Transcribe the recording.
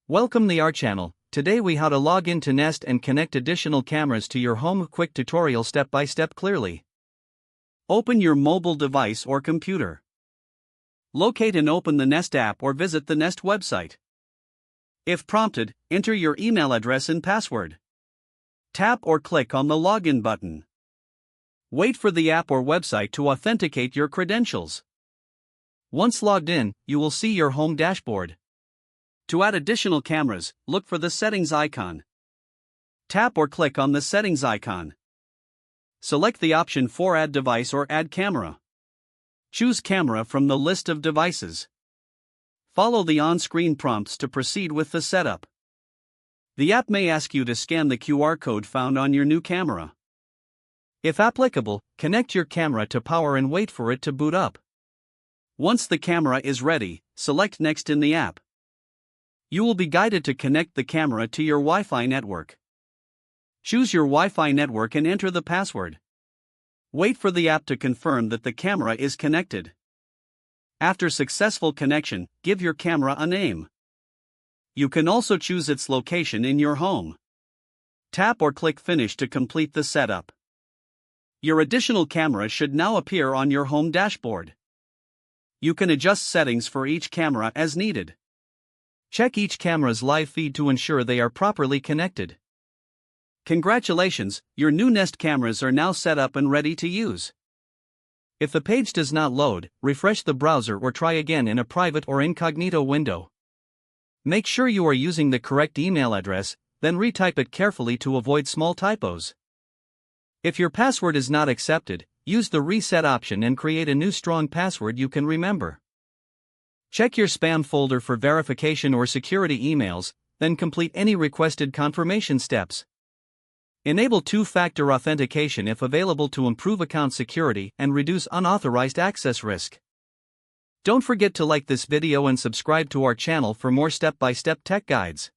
Welcome to our channel. Today we how to log into Nest and connect additional cameras to your home. Quick tutorial step by step clearly. Open your mobile device or computer. Locate and open the Nest app or visit the Nest website. If prompted, enter your email address and password. Tap or click on the login button. Wait for the app or website to authenticate your credentials. Once logged in, you will see your home dashboard. To add additional cameras, look for the settings icon. Tap or click on the settings icon. Select the option for add device or add camera. Choose camera from the list of devices. Follow the on-screen prompts to proceed with the setup. The app may ask you to scan the QR code found on your new camera. If applicable, connect your camera to power and wait for it to boot up. Once the camera is ready, select Next in the app. You will be guided to connect the camera to your Wi-Fi network. Choose your Wi-Fi network and enter the password. Wait for the app to confirm that the camera is connected. After successful connection, give your camera a name. You can also choose its location in your home. Tap or click Finish to complete the setup. Your additional camera should now appear on your home dashboard. You can adjust settings for each camera as needed. Check each camera's live feed to ensure they are properly connected. Congratulations, your new Nest cameras are now set up and ready to use. If the page does not load, refresh the browser or try again in a private or incognito window. Make sure you are using the correct email address, then retype it carefully to avoid small typos. If your password is not accepted, use the reset option and create a new strong password you can remember. Check your spam folder for verification or security emails, then complete any requested confirmation steps. Enable two-factor authentication if available to improve account security and reduce unauthorized access risk. Don't forget to like this video and subscribe to our channel for more step-by-step tech guides.